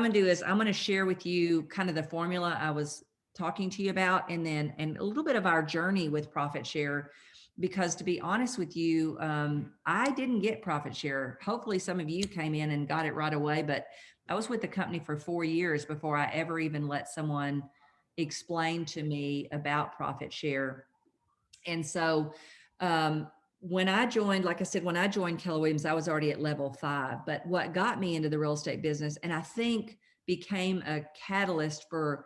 I'm gonna do is I'm gonna share with you kind of the formula I was talking to you about, and a little bit of our journey with profit share. Because to be honest with you, I didn't get profit share. Hopefully, some of you came in and got it right away, but I was with the company for 4 years before I ever even let someone explain to me about profit share. And so, um, when I joined, like I said, when I joined Keller Williams, I was already at level 5. But what got me into the real estate business, and I think became a catalyst for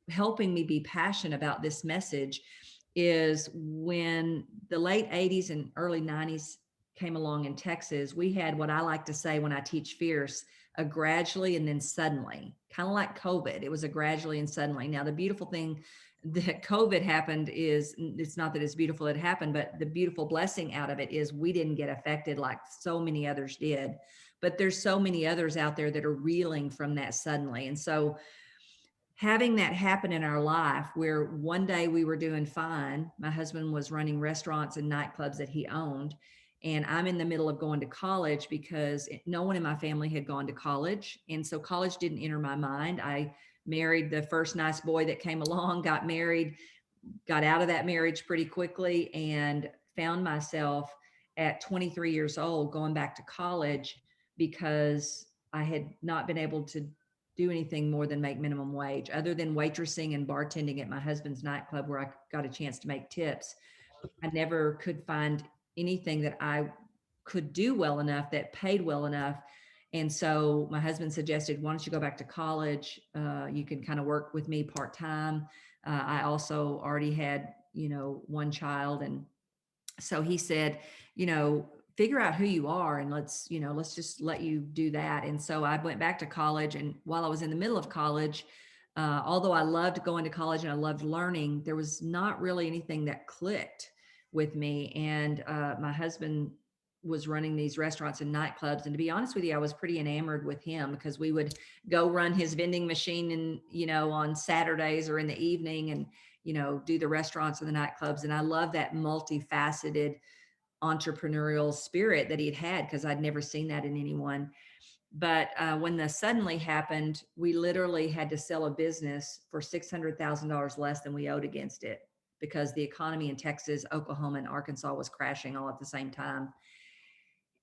helping me be passionate about this message, is when the late 80s and early 90s came along in Texas. We had what I like to say when I teach Fierce, a gradually and then suddenly, kind of like COVID. It was a gradually and suddenly. Now, the beautiful thing that COVID happened is, it's not that it's beautiful it happened, but the beautiful blessing out of it is we didn't get affected like so many others did. But there's so many others out there that are reeling from that suddenly. And so having that happen in our life, where one day we were doing fine, my husband was running restaurants and nightclubs that he owned, and I'm in the middle of going to college because no one in my family had gone to college, and so college didn't enter my mind. I married the first nice boy that came along, got married, got out of that marriage pretty quickly, and found myself at 23 years old going back to college because I had not been able to do anything more than make minimum wage, other than waitressing and bartending at my husband's nightclub where I got a chance to make tips. I never could find anything that I could do well enough that paid well enough. And so my husband suggested, why don't you go back to college? You can kind of work with me part time. I also already had, one child. And so he said, figure out who you are and let's just let you do that. And so I went back to college. And while I was in the middle of college, although I loved going to college and I loved learning, there was not really anything that clicked with me. And my husband was running these restaurants and nightclubs. And to be honest with you, I was pretty enamored with him because we would go run his vending machine and, on Saturdays or in the evening and, do the restaurants and the nightclubs. And I love that multifaceted entrepreneurial spirit that he'd had because I'd never seen that in anyone. But when the suddenly happened, we literally had to sell a business for $600,000 less than we owed against it because the economy in Texas, Oklahoma, and Arkansas was crashing all at the same time.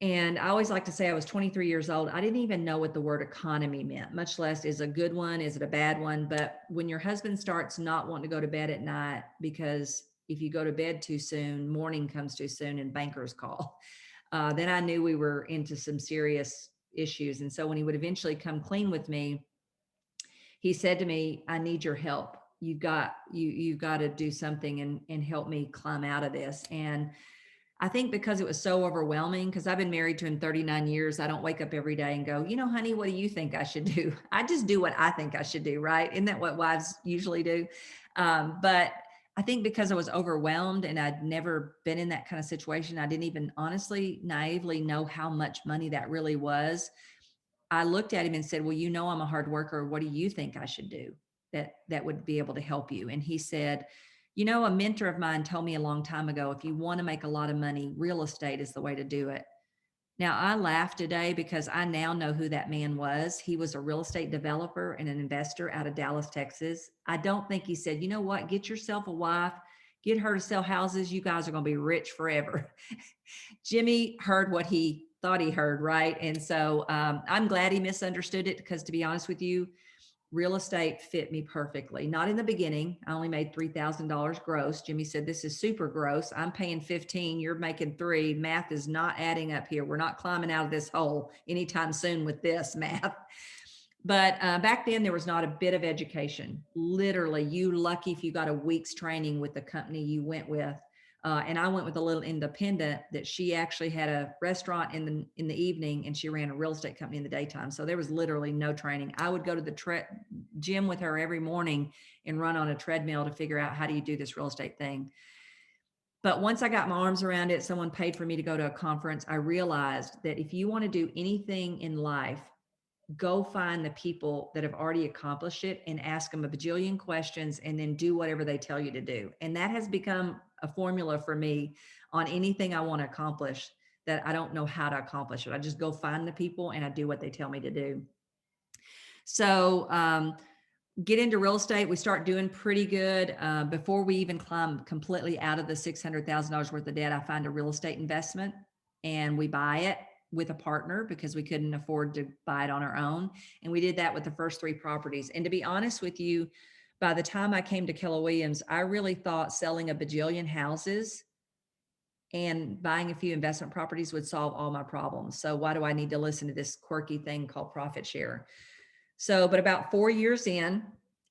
And I always like to say I was 23 years old. I didn't even know what the word economy meant, much less is a good one, is it a bad one? But when your husband starts not wanting to go to bed at night because if you go to bed too soon, morning comes too soon and bankers call, then I knew we were into some serious issues. And so when he would eventually come clean with me, he said to me, I need your help. You've got to do something and help me climb out of this. And I think because it was so overwhelming, because I've been married to him 39 years, I don't wake up every day and go, honey, what do you think I should do? I just do what I think I should do, right? Isn't that what wives usually do? But I think because I was overwhelmed and I'd never been in that kind of situation, I didn't even honestly, naively know how much money that really was. I looked at him and said, well, I'm a hard worker. What do you think I should do that would be able to help you? And he said, a mentor of mine told me a long time ago, if you want to make a lot of money, real estate is the way to do it. Now, I laugh today because I now know who that man was. He was a real estate developer and an investor out of Dallas, Texas. I don't think he said, what, get yourself a wife, get her to sell houses. You guys are going to be rich forever. Jimmy heard what he thought he heard, right? And so I'm glad he misunderstood it because, to be honest with you, real estate fit me perfectly. Not in the beginning. I only made $3,000 gross. Jimmy said, this is super gross. I'm paying 15. You're making 3. Math is not adding up here. We're not climbing out of this hole anytime soon with this math. But back then there was not a bit of education. Literally, you lucky if you got a week's training with the company you went with. And I went with a little independent that she actually had a restaurant in the evening and she ran a real estate company in the daytime. So there was literally no training. I would go to the gym with her every morning and run on a treadmill to figure out how do you do this real estate thing. But once I got my arms around it, someone paid for me to go to a conference. I realized that if you want to do anything in life, go find the people that have already accomplished it and ask them a bajillion questions and then do whatever they tell you to do. And that has become a formula for me on anything I want to accomplish that I don't know how to accomplish it. I just go find the people and I do what they tell me to do. So get into real estate. We start doing pretty good. Before we even climb completely out of the $600,000 worth of debt, I find a real estate investment and we buy it with a partner because we couldn't afford to buy it on our own. And we did that with the first 3 properties. And to be honest with you, by the time I came to Keller Williams, I really thought selling a bajillion houses and buying a few investment properties would solve all my problems. So why do I need to listen to this quirky thing called profit share? So, but about 4 years in,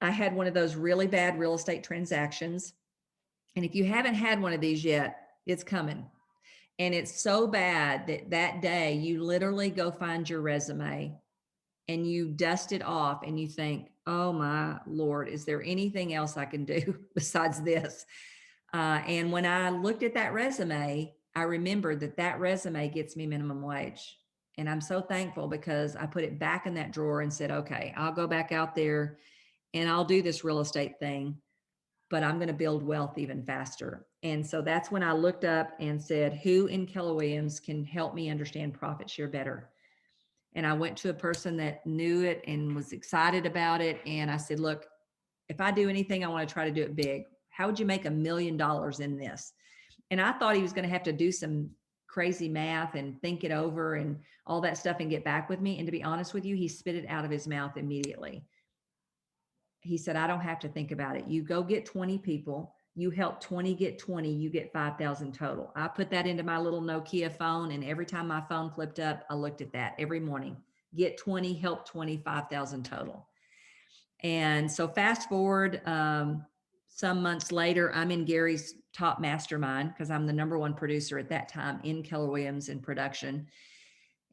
I had one of those really bad real estate transactions. And if you haven't had one of these yet, it's coming. And it's so bad that that day you literally go find your resume and you dust it off and you think, oh my Lord, is there anything else I can do besides this? And when I looked at that resume, I remembered that that resume gets me minimum wage. And I'm so thankful because I put it back in that drawer and said, okay, I'll go back out there and I'll do this real estate thing, but I'm going to build wealth even faster. And so that's when I looked up and said, who in Keller Williams can help me understand profit share better? And I went to a person that knew it and was excited about it. And I said, look, if I do anything, I want to try to do it big. How would you make $1 million in this? And I thought he was going to have to do some crazy math and think it over and all that stuff and get back with me. And to be honest with you, he spit it out of his mouth immediately. He said, I don't have to think about it. You go get 20 people. You help 20 get 20, you get 5,000 total. I put that into my little Nokia phone. And every time my phone flipped up, I looked at that every morning. Get 20, help 20, 5,000 total. And so fast forward some months later, I'm in Gary's top mastermind because I'm the #1 producer at that time in Keller Williams in production.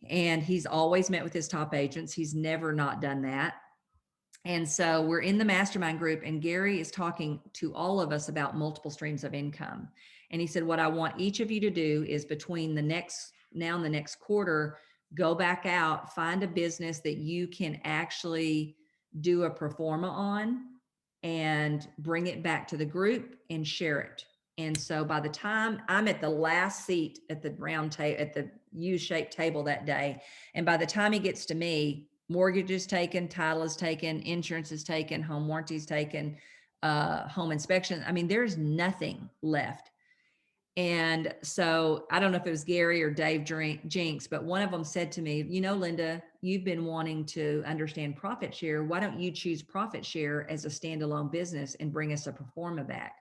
And he's always met with his top agents. He's never not done that. And so we're in the mastermind group and Gary is talking to all of us about multiple streams of income. And he said, what I want each of you to do is between the next now and the next quarter, go back out, find a business that you can actually do a pro forma on and bring it back to the group and share it. And so by the time I'm at the last seat at the round table, at the U-shaped table that day, and by the time he gets to me, mortgage is taken, title is taken, insurance is taken, home warranty is taken, home inspection. I mean, there's nothing left. And so I don't know if it was Gary or Dave Jinks, but one of them said to me, you know, Linda, you've been wanting to understand profit share. Why don't you choose profit share as a standalone business and bring us a pro forma back?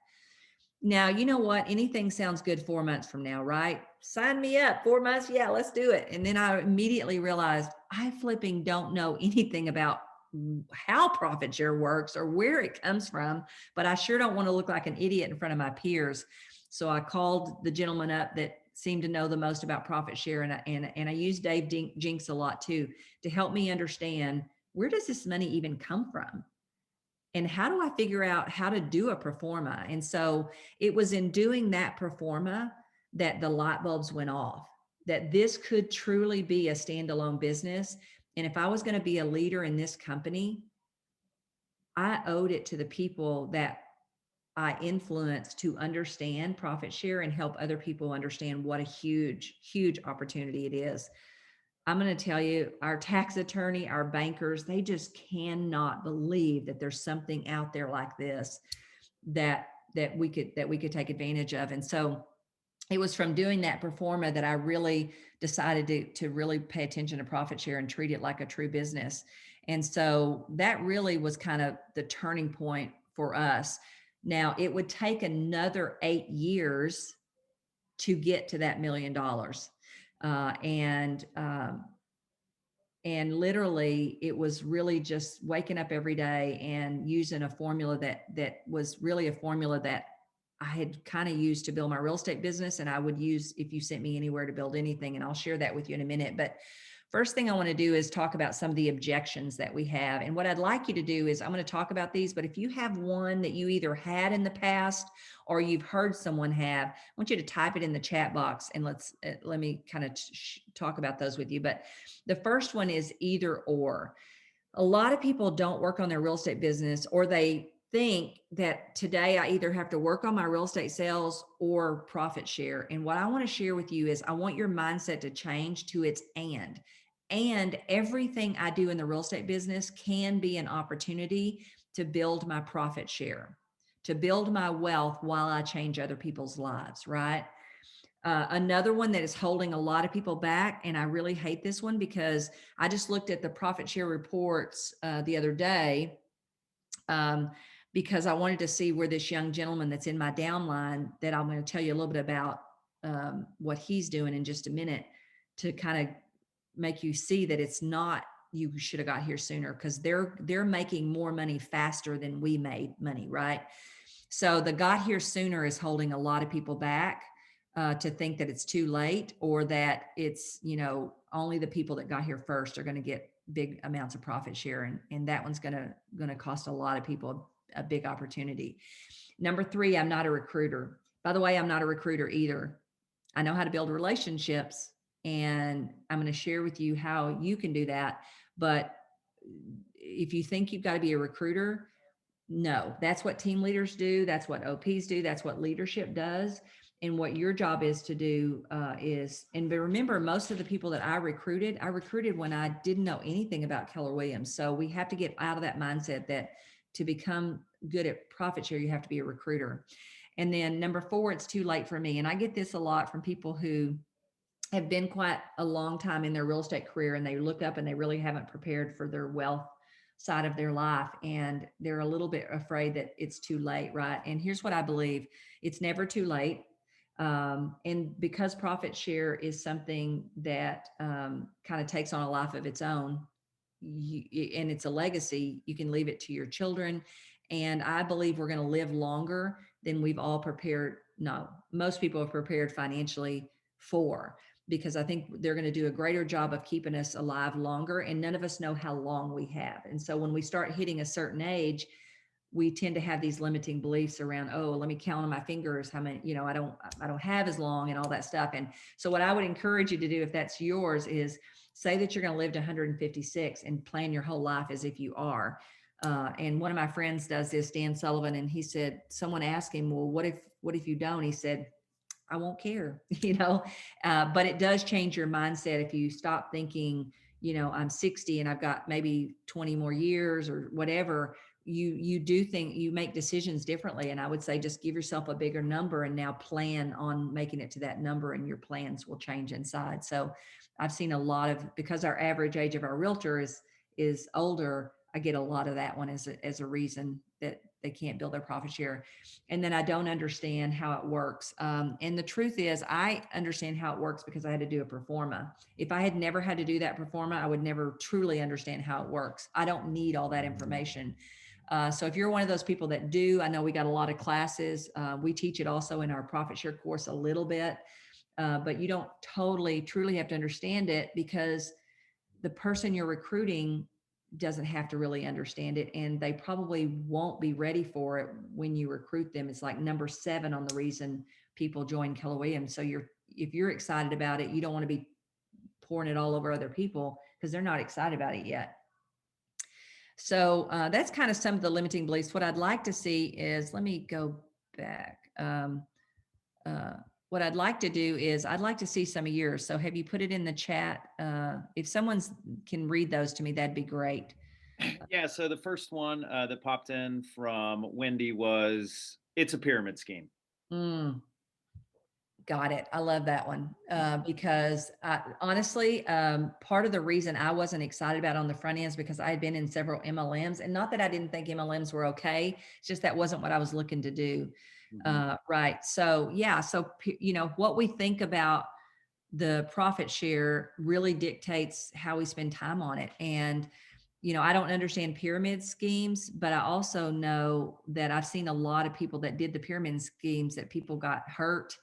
Now, you know what? Anything sounds good 4 months from now, right? Sign me up. 4 months. Yeah, let's do it. And then I immediately realized I flipping don't know anything about how profit share works or where it comes from, but I sure don't want to look like an idiot in front of my peers. So I called the gentleman up that seemed to know the most about profit share. And I used Dave Jinks a lot too, to help me understand, where does this money even come from? And how do I figure out how to do a pro forma? And so it was in doing that pro forma that the light bulbs went off, that this could truly be a standalone business. And if I was going to be a leader in this company, I owed it to the people that I influence to understand profit share and help other people understand what a huge, huge opportunity it is. I'm going to tell you, our tax attorney, our bankers, they just cannot believe that there's something out there like this that we could take advantage of. And so it was from doing that pro forma that I really decided to really pay attention to profit share and treat it like a true business. And so that really was kind of the turning point for us. Now, it would take another 8 years to get to that $1 million. And literally it was really just waking up every day and using a formula that was really a formula that I had kind of used to build my real estate business, and I would use if you sent me anywhere to build anything. And I'll share that with you in a minute. But first thing I want to do is talk about some of the objections that we have. And what I'd like you to do is, I'm going to talk about these, but if you have one that you either had in the past or you've heard someone have, I want you to type it in the chat box and let me kind of talk about those with you. But the first one is either or. A lot of people don't work on their real estate business, or they think that today I either have to work on my real estate sales or profit share. And what I want to share with you is I want your mindset to change to it's And everything I do in the real estate business can be an opportunity to build my profit share, to build my wealth while I change other people's lives, right? Another one that is holding a lot of people back, and I really hate this one because I just looked at the profit share reports the other day, um, because I wanted to see where this young gentleman that's in my downline, that I'm going to tell you a little bit about what he's doing in just a minute, to kind of make you see that it's not you should have got here sooner, because they're making more money faster than we made money, right? So the got here sooner is holding a lot of people back, to think that it's too late, or that it's, only the people that got here first are going to get big amounts of profit share. And that one's going to cost a lot of people a big opportunity. Number three, I'm not a recruiter. By the way, I'm not a recruiter either. I know how to build relationships, and I'm going to share with you how you can do that. But if you think you've got to be a recruiter, no, that's what team leaders do. That's what OPs do. That's what leadership does. And what your job is to do but remember, most of the people that I recruited when I didn't know anything about Keller Williams. So we have to get out of that mindset that to become good at profit share, you have to be a recruiter. And then number four, it's too late for me. And I get this a lot from people who have been quite a long time in their real estate career, and they look up and they really haven't prepared for their wealth side of their life, and they're a little bit afraid that it's too late, right? And here's what I believe: it's never too late. And because profit share is something that kind of takes on a life of its own, and it's a legacy, you can leave it to your children. And I believe we're going to live longer than we've all prepared. No, most people have prepared financially for, because I think they're going to do a greater job of keeping us alive longer. And none of us know how long we have. And so when we start hitting a certain age, we tend to have these limiting beliefs around, oh, let me count on my fingers how many, I don't have as long, and all that stuff. And so what I would encourage you to do, if that's yours, is say that you're going to live to 156 and plan your whole life as if you are. And one of my friends does this, Dan Sullivan, and he said, someone asked him, well, what if you don't? He said, I won't care, but it does change your mindset if you stop thinking, I'm 60 and I've got maybe 20 more years or whatever. You do think, you make decisions differently. And I would say just give yourself a bigger number and now plan on making it to that number, and your plans will change inside. So I've seen a lot of, because our average age of our realtor is older, I get a lot of that one as a reason that they can't build their profit share. And then I don't understand how it works. And the truth is, I understand how it works because I had to do a pro forma. If I had never had to do that pro forma, I would never truly understand how it works. I don't need all that information. So if you're one of those people that do, I know we got a lot of classes. We teach it also in our profit share course a little bit, but you don't totally, truly have to understand it, because the person you're recruiting doesn't have to really understand it, and they probably won't be ready for it when you recruit them. It's like number 7 on the reason people join Keller Williams. So if you're excited about it, you don't want to be pouring it all over other people because they're not excited about it yet. So that's kind of some of the limiting beliefs. What I'd like to see is, let me go back. What I'd like to do is I'd like to see some of yours. So have you put it in the chat? If someone's can read those to me, that'd be great. Yeah. So the first one that popped in from Wendy was, it's a pyramid scheme. Got it. I love that one because honestly, part of the reason I wasn't excited about it on the front end is because I had been in several MLMs, and not that I didn't think MLMs were okay. It's just that wasn't what I was looking to do. Right. So yeah. So, what we think about the profit share really dictates how we spend time on it. And, I don't understand pyramid schemes, but I also know that I've seen a lot of people that did the pyramid schemes that people got hurt,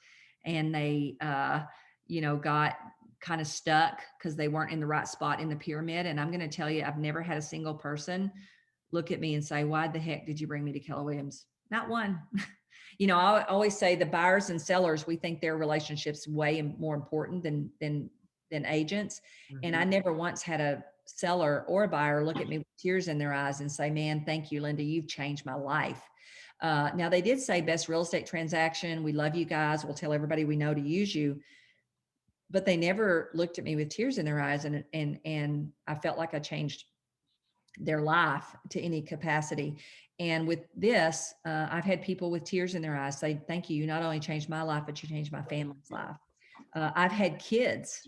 and they, got kind of stuck because they weren't in the right spot in the pyramid. And I'm going to tell you, I've never had a single person look at me and say, why the heck did you bring me to Keller Williams? Not one. I always say the buyers and sellers, we think their relationships way more important than agents. And I never once had a seller or a buyer look at me with tears in their eyes and say, man, thank you, Linda, you've changed my life. Now they did say best real estate transaction. We love you guys. We'll tell everybody we know to use you. but they never looked at me with tears in their eyes. And I felt like I changed their life to any capacity. And with this, I've had people with tears in their eyes say, thank you. You not only changed my life, but you changed my family's life. I've had kids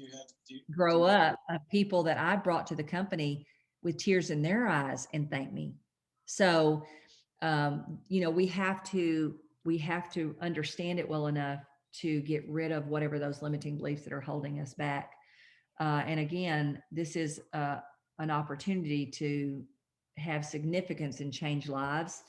grow up of people that I brought to the company with tears in their eyes and thank me. So, we have to understand it well enough to get rid of whatever those limiting beliefs that are holding us back. And again, this is an opportunity to have significance and change lives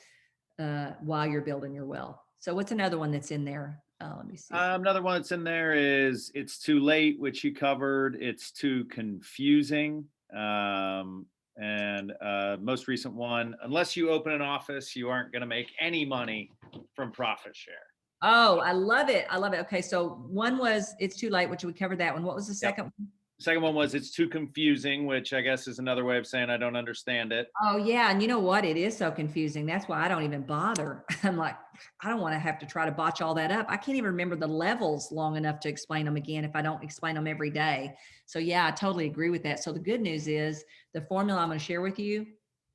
while you're building your wealth. So, what's another one that's in there? Let me see. Another one that's in there is it's too late, which you covered. It's too confusing. And most recent one, unless you open an office, you aren't going to make any money from profit share. Oh, I love it. I love it. Okay. So, one was it's too late, which we covered that one. What was the Yep. second one? Second one was it's too confusing, which I guess is another way of saying I don't understand it. Oh, yeah. And you know what? It is so confusing. That's why I don't even bother. I'm like, I don't want to have to try to botch all that up. I can't even remember the levels long enough to explain them again if I don't explain them every day. So, yeah, I totally agree with that. So, the good news is the formula I'm going to share with you,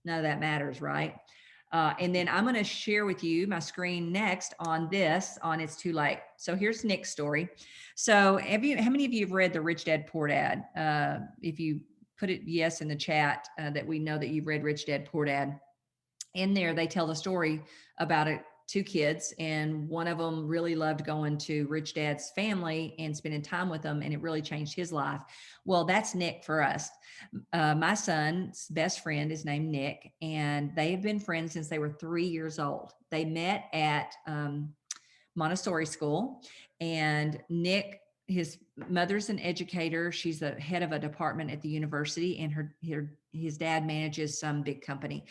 none of that matters, right? And then I'm going to share with you my screen next on this, on It's Too Late. So, here's Nick's story. So, how many of you have read the Rich Dad Poor Dad? If you put it yes in the chat that we know that you've read Rich Dad Poor Dad. In there, they tell the story about two kids, and one of them really loved going to Rich Dad's family and spending time with them, and it really changed his life. Well, that's Nick for us. My son's best friend is named Nick, and they have been friends since they were 3 years old. They met at Montessori school, and Nick, his mother's an educator. She's the head of a department at the university, and his dad manages some big company.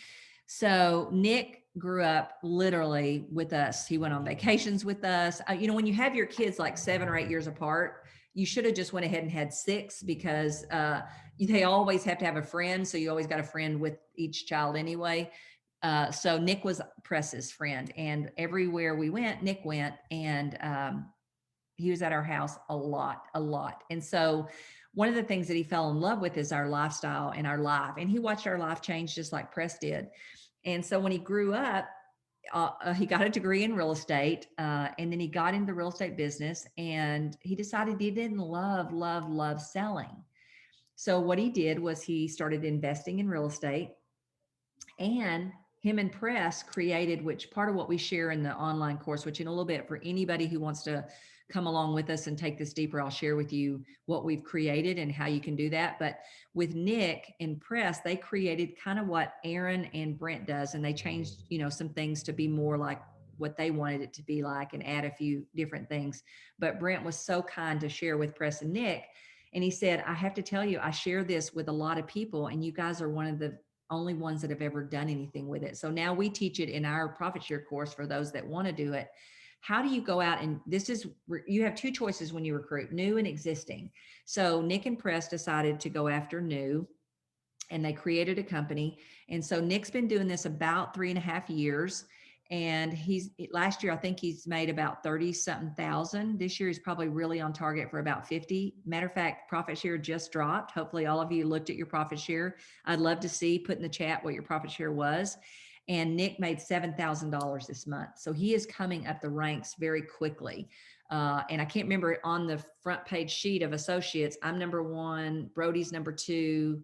So Nick grew up literally with us. He went on vacations with us. When you have your kids like 7 or 8 years apart, you should have just went ahead and had six, because they always have to have a friend. So you always got a friend with each child anyway. So Nick was Press's friend, and everywhere we went, Nick went, and he was at our house a lot, a lot. And so one of the things that he fell in love with is our lifestyle and our life. And he watched our life change just like Press did. And so when he grew up, he got a degree in real estate, and then he got into the real estate business, and he decided he didn't love selling. So what he did was he started investing in real estate, and him and Press created, which part of what we share in the online course, which in a little bit for anybody who wants to come along with us and take this deeper, I'll share with you what we've created and how you can do that. But with Nick and Press, they created kind of what Aaron and Brent does, and they changed, some things to be more like what they wanted it to be like and add a few different things. But Brent was so kind to share with Press and Nick. And he said, I have to tell you, I share this with a lot of people, and you guys are one of the only ones that have ever done anything with it. So now we teach it in our profit share course for those that want to do it. How do you go out? And you have two choices when you recruit: new and existing. So Nick and Press decided to go after new, and they created a company. And so Nick's been doing this about 3.5 years. And last year, I think he's made about 30 something thousand. This year, he's probably really on target for about 50. Matter of fact, profit share just dropped. Hopefully all of you looked at your profit share. I'd love to see, put in the chat what your profit share was. And Nick made $7,000 this month. So he is coming up the ranks very quickly. And I can't remember, on the front page sheet of associates, I'm number one, Brody's number two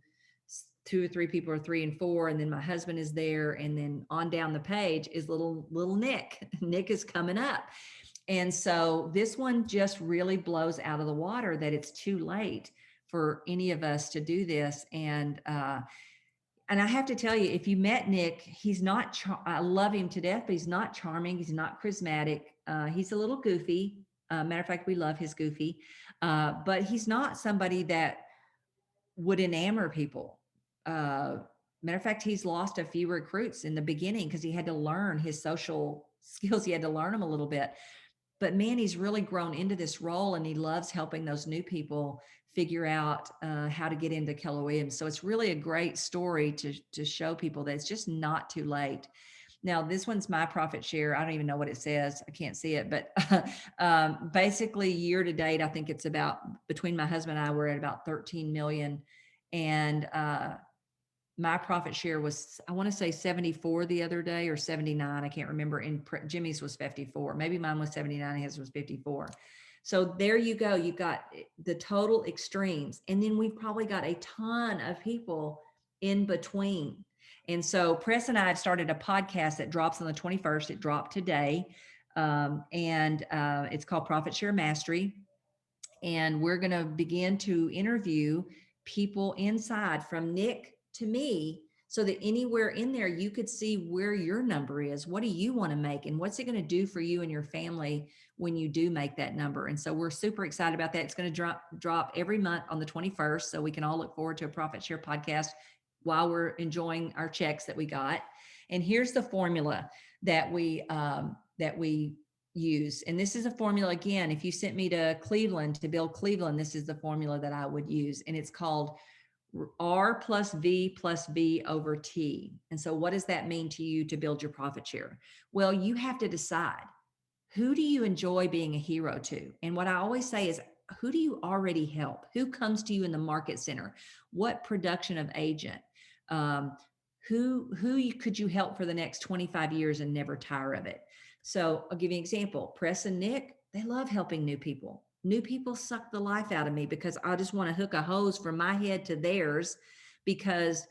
or three people are 3 and 4, and then my husband is there, and then on down the page is little Nick. Nick is coming up. And so this one just really blows out of the water that it's too late for any of us to do this. And I have to tell you, if you met Nick, he's not I love him to death, but he's not charming, he's not charismatic, he's a little goofy. Matter of fact, we love his goofy, but he's not somebody that would enamor people. Matter of fact, he's lost a few recruits in the beginning because he had to learn his social skills. He had to learn them a little bit. But man, he's really grown into this role, and he loves helping those new people figure out how to get into Keller Williams. So it's really a great story to show people that it's just not too late. Now, this one's my profit share. I don't even know what it says. I can't see it, but basically, year to date, I think it's about, between my husband and I, we're at about 13 million. And my profit share was, I want to say 74 the other day, or 79. I can't remember. And Jimmy's was 54. Maybe mine was 79. His was 54. So there you go. You've got the total extremes. And then we've probably got a ton of people in between. And so Press and I have started a podcast that drops on the 21st. It dropped today. And it's called Profit Share Mastery. And we're going to begin to interview people inside, from Nick to me, so that anywhere in there you could see where your number is. What do you want to make, and what's it going to do for you and your family when you do make that number? And so we're super excited about that. It's going to drop every month on the 21st, so we can all look forward to a profit share podcast while we're enjoying our checks that we got. And here's the formula that we use. And this is a formula, again, if you sent me to Cleveland to build Cleveland, this is the formula that I would use. And it's called R plus V plus B over T. And so what does that mean to you to build your profit share? Well, you have to decide, who do you enjoy being a hero to? And what I always say is, who do you already help? Who comes to you in the market center? What production of agent? Um, could you help for the next 25 years and never tire of it? So I'll give you an example. Press and Nick, they love helping new people. New people suck the life out of me because I just want to hook a hose from my head to theirs, because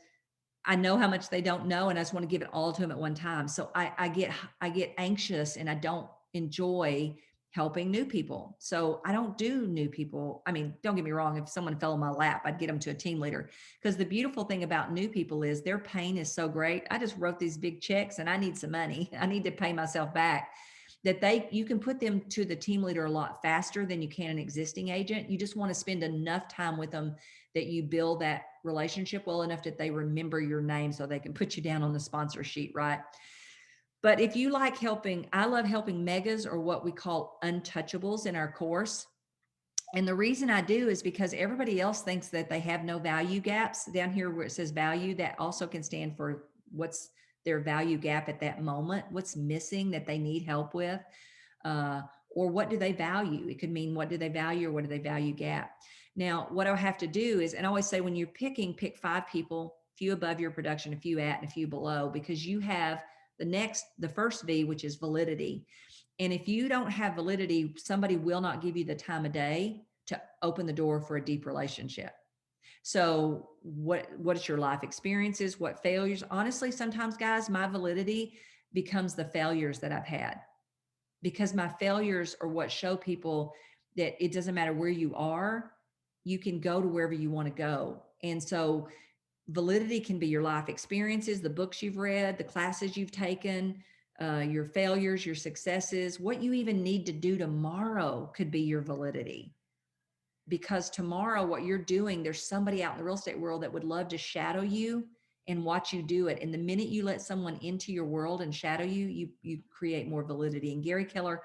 I know how much they don't know, and I just want to give it all to them at one time. So I get anxious, and I don't enjoy helping new people. So I don't do new people. I mean, don't get me wrong. If someone fell in my lap, I'd get them to a team leader, because the beautiful thing about new people is their pain is so great. I just wrote these big checks and I need some money. I need to pay myself back. You can put them to the team leader a lot faster than you can an existing agent. You just want to spend enough time with them that you build that relationship well enough that they remember your name so they can put you down on the sponsor sheet, right? But if you like helping, I love helping megas, or what we call untouchables, in our course. And the reason I do is because everybody else thinks that they have no value gaps. Down here where it says value, that also can stand for what's their value gap at that moment, what's missing that they need help with, uh, or what do they value? It could mean, what do they value, or what do they value gap? Now, what I have to do is, and I always say, when you're picking, pick 5 people, a few above your production, a few at, and a few below, because you have the first V, which is validity. And if you don't have validity, somebody will not give you the time of day to open the door for a deep relationship. So what's your life experiences? What failures? Honestly, sometimes, guys, my validity becomes the failures that I've had, because my failures are what show people that it doesn't matter where you are, you can go to wherever you want to go. And so validity can be your life experiences, the books you've read, the classes you've taken, your failures, your successes. What you even need to do tomorrow could be your validity, because tomorrow, what you're doing, there's somebody out in the real estate world that would love to shadow you and watch you do it. And the minute you let someone into your world and shadow you, you create more validity. And Gary Keller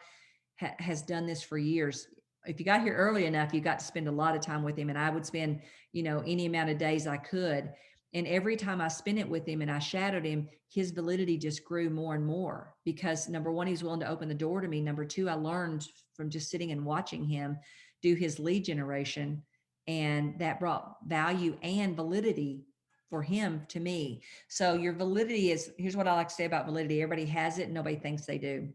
has done this for years. If you got here early enough, you got to spend a lot of time with him. And I would spend, any amount of days I could. And every time I spent it with him and I shadowed him, his validity just grew more and more, because number one, he's willing to open the door to me. Number two, I learned from just sitting and watching him do his lead generation. And that brought value and validity for him to me. So your validity is, here's what I like to say about validity. Everybody has it. Nobody thinks they do.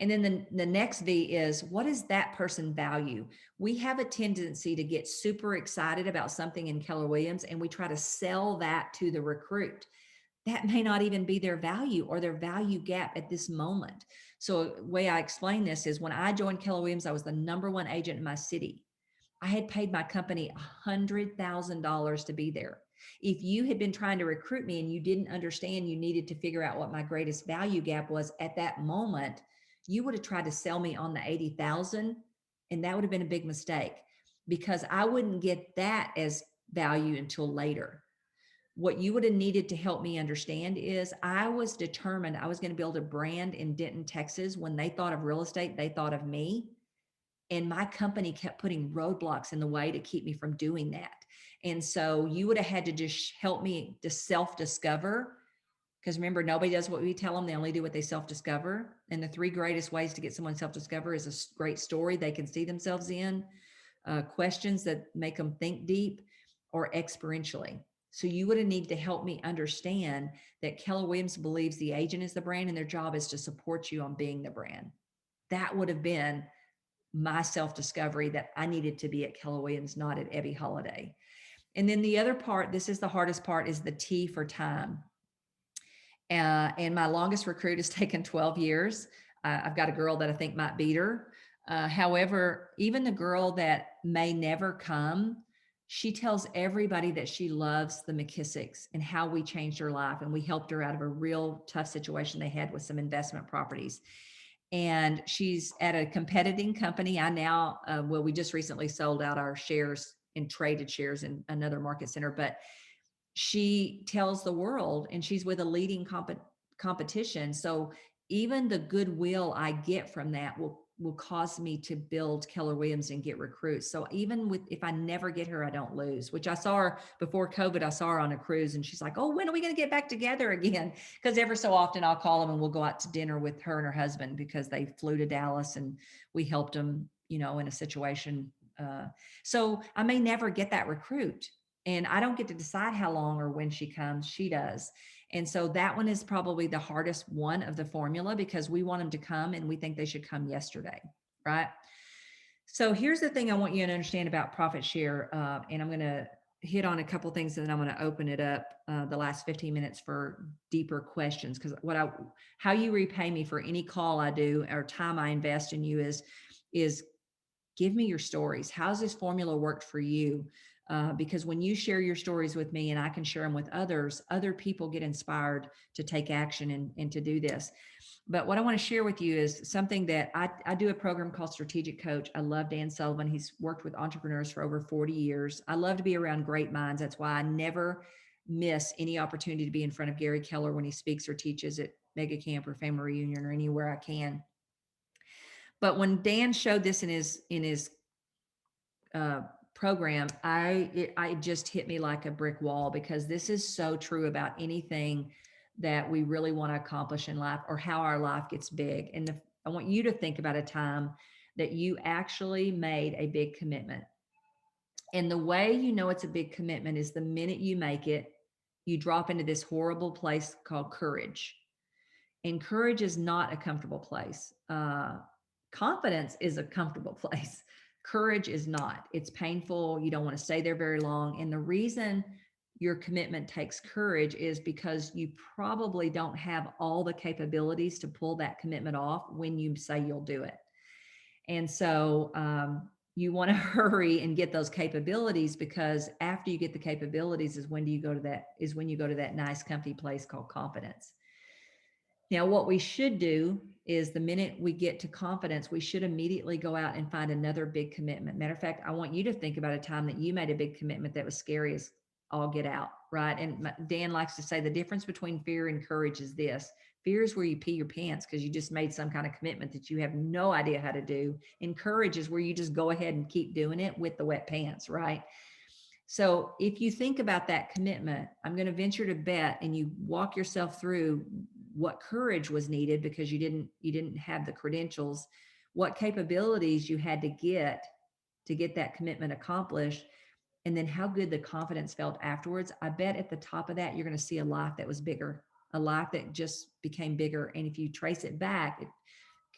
And then the next V is, what does that person value? We have a tendency to get super excited about something in Keller Williams, and we try to sell that to the recruit. That may not even be their value or their value gap at this moment. So the way I explain this is, when I joined Keller Williams, I was the number one agent in my city. I had paid my company $100,000 to be there. If you had been trying to recruit me and you didn't understand you needed to figure out what my greatest value gap was at that moment, you would have tried to sell me on the 80,000, and that would have been a big mistake, because I wouldn't get that as value until later. What you would have needed to help me understand is, I was determined I was going to build a brand in Denton, Texas. When they thought of real estate, they thought of me. And my company kept putting roadblocks in the way to keep me from doing that. And so you would have had to just help me to self-discover Because remember, nobody does what we tell them. They only do what they self-discover. And the three greatest ways to get someone self-discover is a great story they can see themselves in, questions that make them think deep, or experientially. So you would have needed to help me understand that Keller Williams believes the agent is the brand and their job is to support you on being the brand. That would have been my self-discovery, that I needed to be at Keller Williams, not at Ebby Holiday. And then the other part, this is the hardest part, is the T for time. And my longest recruit has taken 12 years. I've got a girl that I think might beat her. However, even the girl that may never come, she tells everybody that she loves the McKissicks and how we changed her life. And we helped her out of a real tough situation they had with some investment properties. And she's at a competing company. I now, well, we just recently sold out our shares and traded shares in another market center, but she tells the world, and she's with a leading competition. So even the goodwill I get from that will cause me to build Keller Williams and get recruits. So even with, if I never get her, I don't lose, which I saw her before COVID. I saw her on a cruise and she's like, oh, when are we going to get back together again? Because ever so often I'll call them and we'll go out to dinner with her and her husband, because they flew to Dallas and we helped them, in a situation. So I may never get that recruit, and I don't get to decide how long or when she comes. She does. And so that one is probably the hardest one of the formula, because we want them to come and we think they should come yesterday, right? So here's the thing I want you to understand about profit share. And I'm going to hit on a couple things, and then I'm going to open it up the last 15 minutes for deeper questions. Because how you repay me for any call I do or time I invest in you is give me your stories. How's this formula worked for you? Because when you share your stories with me and I can share them with others, other people get inspired to take action and to do this. But what I want to share with you is something that I do a program called Strategic Coach. I love Dan Sullivan. He's worked with entrepreneurs for over 40 years. I love to be around great minds. That's why I never miss any opportunity to be in front of Gary Keller when he speaks or teaches at Mega Camp or Family Reunion or anywhere I can. But when Dan showed this in his uh, program, it just hit me like a brick wall, because this is so true about anything that we really want to accomplish in life, or how our life gets big. And I want you to think about a time that you actually made a big commitment. And the way you know it's a big commitment is the minute you make it, you drop into this horrible place called courage. And courage is not a comfortable place. Confidence is a comfortable place. Courage is not. It's painful. You don't want to stay there very long. And the reason your commitment takes courage is because you probably don't have all the capabilities to pull that commitment off when you say you'll do it. And so you want to hurry and get those capabilities, because after you get the capabilities is when you go to that nice comfy place called confidence. Now, what we should do is the minute we get to confidence, we should immediately go out and find another big commitment. Matter of fact, I want you to think about a time that you made a big commitment that was scary as all get out, right? And Dan likes to say the difference between fear and courage is this. Fear is where you pee your pants because you just made some kind of commitment that you have no idea how to do. And courage is where you just go ahead and keep doing it with the wet pants, right? So if you think about that commitment, I'm going to venture to bet, and you walk yourself through what courage was needed because you didn't have the credentials, what capabilities you had to get that commitment accomplished, and then how good the confidence felt afterwards. I bet at the top of that, you're going to see a life that was bigger, a life that just became bigger. And if you trace it back, it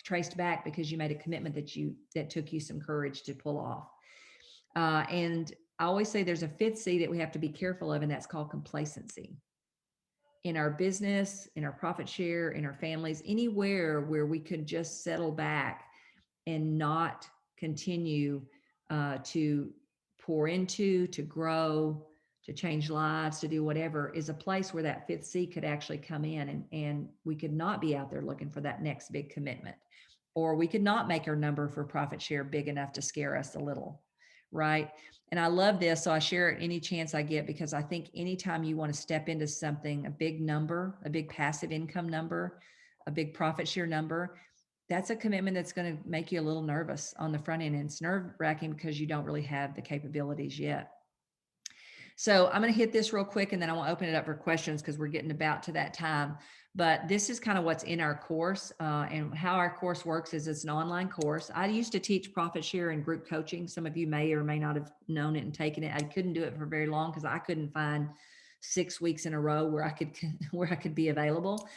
traced back because you made a commitment that took you some courage to pull off. And I always say there's a fifth C that we have to be careful of, and that's called complacency. In our business, in our profit share, in our families, anywhere where we could just settle back and not continue to pour into, to grow, to change lives, to do whatever, is a place where that fifth C could actually come in, and we could not be out there looking for that next big commitment. Or we could not make our number for profit share big enough to scare us a little, right? And I love this, so I share it any chance I get, because I think anytime you want to step into something, a big number, a big passive income number, a big profit share number, that's a commitment that's going to make you a little nervous on the front end. And it's nerve wracking because you don't really have the capabilities yet. So I'm going to hit this real quick and then I want to open it up for questions because we're getting about to that time. But this is kind of what's in our course, and how our course works is it's an online course. I used to teach profit share and group coaching. Some of you may or may not have known it and taken it. I couldn't do it for very long because I couldn't find 6 weeks in a row where I could where I could be available.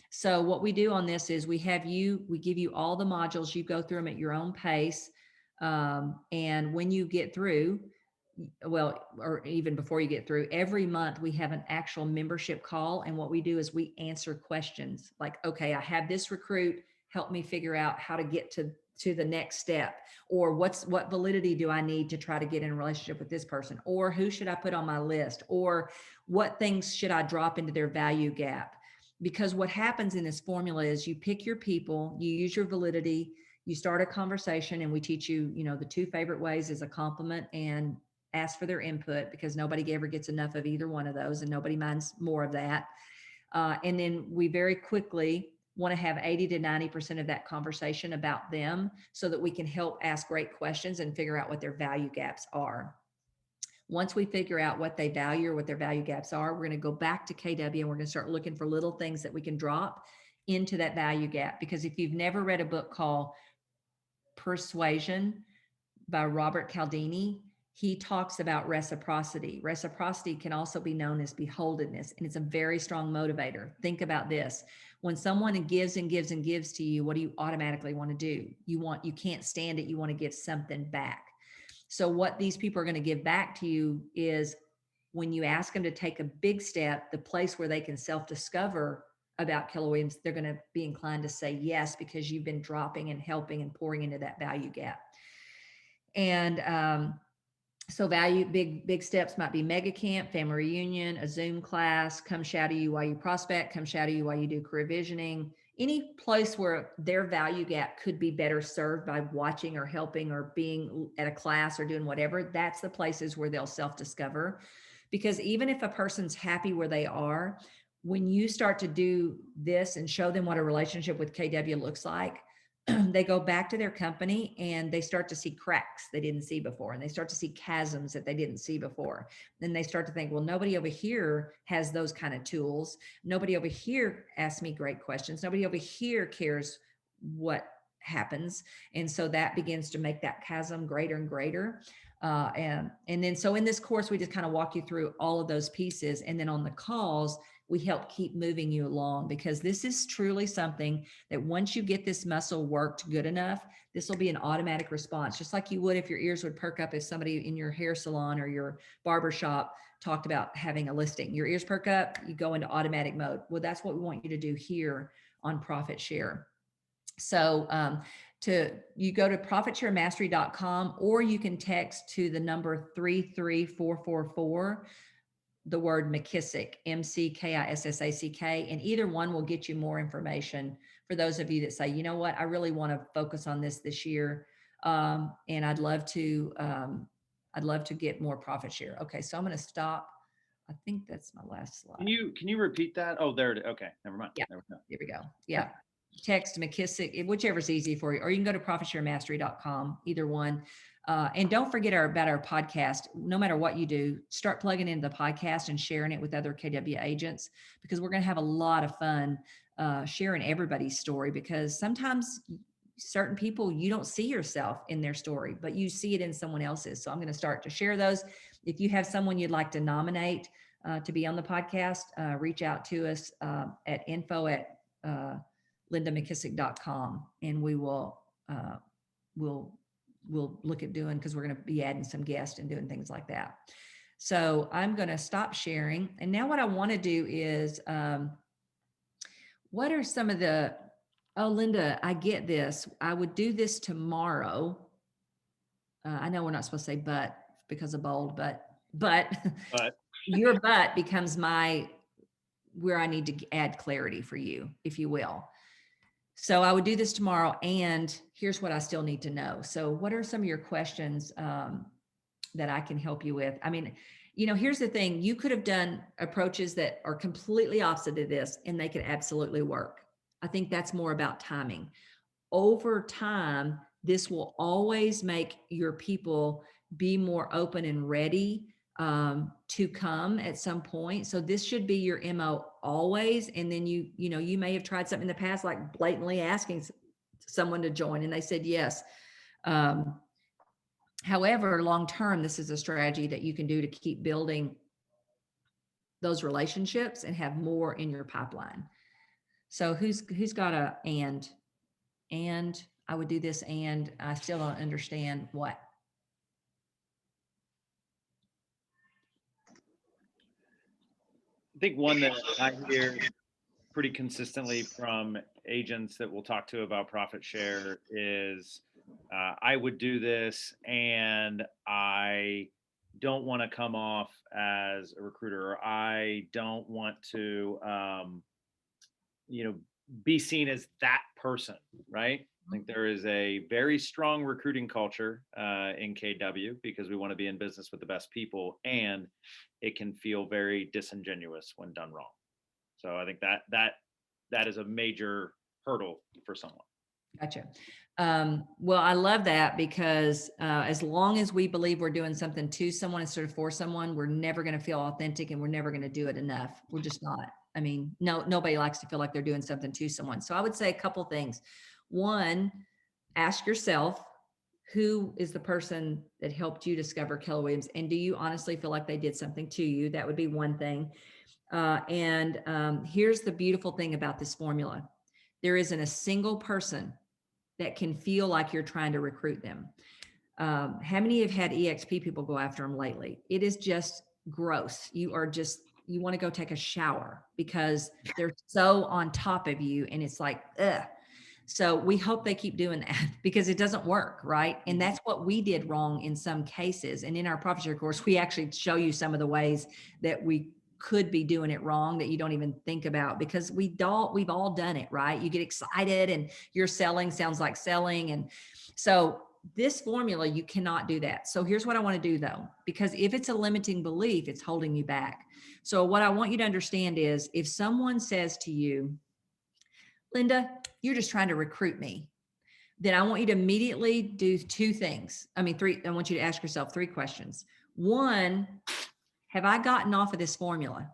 So what we do on this is we give you all the modules. You go through them at your own pace. And when you get through, well, or even before you get through, every month we have an actual membership call. And what we do is we answer questions like, okay, I have this recruit, help me figure out how to get to the next step, or what validity do I need to try to get in a relationship with this person, or who should I put on my list, or what things should I drop into their value gap. Because what happens in this formula is you pick your people, you use your validity, you start a conversation, and we teach you, the two favorite ways is a compliment and ask for their input, because nobody ever gets enough of either one of those and nobody minds more of that. And then we very quickly want to have 80 to 90% of that conversation about them so that we can help ask great questions and figure out what their value gaps are. Once we figure out what they value or what their value gaps are, we're going to go back to KW and we're going to start looking for little things that we can drop into that value gap. Because if you've never read a book called Persuasion by Robert Cialdini, he talks about reciprocity. Reciprocity can also be known as beholdenness, and it's a very strong motivator. Think about this. When someone gives and gives and gives to you, what do you automatically want to do? You can't stand it. You want to give something back. So what these people are going to give back to you is, when you ask them to take a big step, the place where they can self-discover about Keller Williams, they're going to be inclined to say yes, because you've been dropping and helping and pouring into that value gap. And so big steps might be mega camp, family reunion, a Zoom class, come shadow you while you prospect, come shadow you while you do career visioning, any place where their value gap could be better served by watching or helping or being at a class or doing whatever. That's the places where they'll self-discover. Because even if a person's happy where they are, when you start to do this and show them what a relationship with KW looks like, they go back to their company and they start to see cracks they didn't see before, and they start to see chasms that they didn't see before. Then they start to think, well, nobody over here has those kind of tools. Nobody over here asks me great questions. Nobody over here cares what happens. And so that begins to make that chasm greater and greater. And then so in this course, we just kind of walk you through all of those pieces. And then on the calls, we help keep moving you along, because this is truly something that once you get this muscle worked good enough, this will be an automatic response, just like you would if your ears would perk up if somebody in your hair salon or your barber shop talked about having a listing. Your ears perk up, you go into automatic mode. Well, that's what we want you to do here on Profit Share. So you go to profitsharemastery.com, or you can text to the number 33444 the word McKissick, McKissack, and either one will get you more information for those of you that say, you know what, I really want to focus on this year, and I'd love to get more profit share. Okay, so I'm going to stop. I think that's my last slide. Can you repeat that? Oh, there it is. Okay, never mind. Yeah, there we go. Yeah. Text McKissick, whichever's easy for you, or you can go to profitsharemastery.com, either one. And don't forget about our podcast. No matter what you do, start plugging into the podcast and sharing it with other KW agents, because we're going to have a lot of fun sharing everybody's story, because sometimes certain people, you don't see yourself in their story, but you see it in someone else's. So I'm going to start to share those. If you have someone you'd like to nominate to be on the podcast, reach out to us at info@lindamckissick.com, and we will we'll look at doing, because we're going to be adding some guests and doing things like that. So I'm going to stop sharing. And now what I want to do is, what are some of the, oh, Linda, I get this. I would do this tomorrow. I know we're not supposed to say but because of bold, but your but becomes where I need to add clarity for you, if you will. So I would do this tomorrow, and here's what I still need to know. So what are some of your questions that I can help you with? I mean, here's the thing. You could have done approaches that are completely opposite of this, and they could absolutely work. I think that's more about timing. Over time, this will always make your people be more open and ready to come at some point. So this should be your MO always. And then you may have tried something in the past, like blatantly asking someone to join and they said yes. Um, However, long term, this is a strategy that you can do to keep building those relationships and have more in your pipeline. So who's got a and I would do this and I still don't understand what. I think one that I hear pretty consistently from agents that we'll talk to about profit share is I would do this and I don't want to come off as a recruiter, or I don't want to you know, be seen as that person, right? I think there is a very strong recruiting culture in KW because we want to be in business with the best people, and it can feel very disingenuous when done wrong. So I think that is a major hurdle for someone. Gotcha. Well, I love that because as long as we believe we're doing something to someone instead of for someone, we're never going to feel authentic and we're never going to do it enough. We're just not. I mean, nobody likes to feel like they're doing something to someone. So I would say a couple things. One, ask yourself, who is the person that helped you discover Keller Williams? And do you honestly feel like they did something to you? That would be one thing. Here's the beautiful thing about this formula. There isn't a single person that can feel like you're trying to recruit them. How many have had EXP people go after them lately? It is just gross. You want to go take a shower because they're so on top of you and it's like, ugh. So we hope they keep doing that because it doesn't work, right? And that's what we did wrong in some cases. And in our profit share course, we actually show you some of the ways that we could be doing it wrong that you don't even think about because we've all done it, right? You get excited and your selling sounds like selling. And so this formula, you cannot do that. So here's what I want to do though, because if it's a limiting belief, it's holding you back. So what I want you to understand is if someone says to you, Linda, you're just trying to recruit me, then I want you to immediately do two things. I mean, three. I want you to ask yourself three questions. One, have I gotten off of this formula?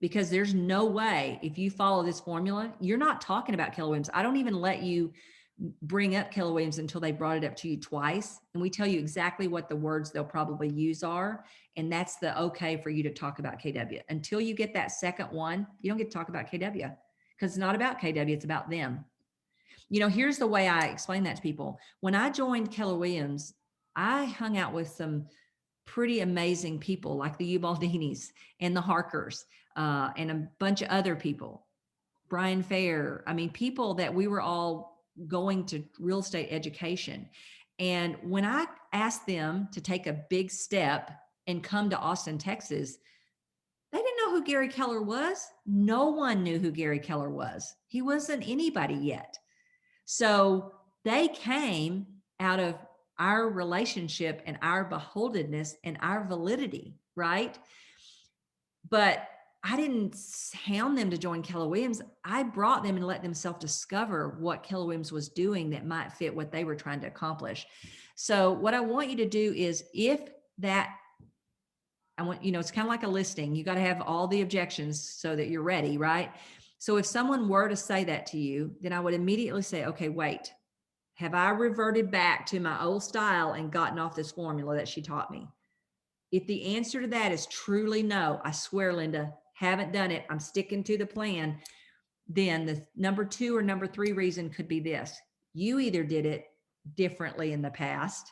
Because there's no way if you follow this formula, you're not talking about Keller Williams. I don't even let you bring up Keller Williams until they brought it up to you twice. And we tell you exactly what the words they'll probably use are. And that's the okay for you to talk about KW. Until you get that second one, you don't get to talk about KW because it's not about KW, it's about them. Here's the way I explain that to people. When I joined Keller Williams, I hung out with some pretty amazing people like the Ubaldinis and the Harkers and a bunch of other people, Brian Fair. I mean, people that we were all going to real estate education. And when I asked them to take a big step and come to Austin, Texas, they didn't know who Gary Keller was. No one knew who Gary Keller was. He wasn't anybody yet. So they came out of our relationship and our beholdenness and our validity, right? But I didn't hound them to join Keller Williams. I brought them and let them self-discover what Keller Williams was doing that might fit what they were trying to accomplish. So what I want you to do is it's kind of like a listing. You got to have all the objections so that you're ready, right? So if someone were to say that to you, then I would immediately say, okay, wait, have I reverted back to my old style and gotten off this formula that she taught me? If the answer to that is truly no, I swear, Linda, haven't done it, I'm sticking to the plan, then the number two or number three reason could be this. You either did it differently in the past,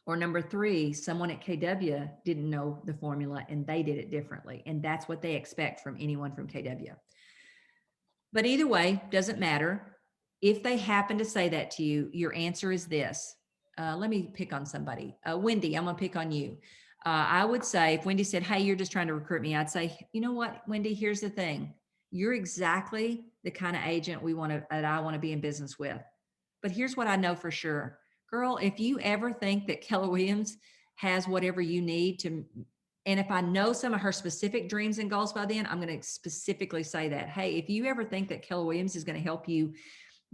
or number three, someone at KW didn't know the formula and they did it differently. And that's what they expect from anyone from KW. But either way, doesn't matter. If they happen to say that to you, your answer is this. Let me pick on somebody. Wendy, I'm going to pick on you. I would say if Wendy said, hey, you're just trying to recruit me, I'd say, you know what, Wendy, here's the thing. You're exactly the kind of agent that I want to be in business with. But here's what I know for sure. Girl, if you ever think that Keller Williams has whatever you need to, and if I know some of her specific dreams and goals by then, I'm going to specifically say that, hey, if you ever think that Keller Williams is going to help you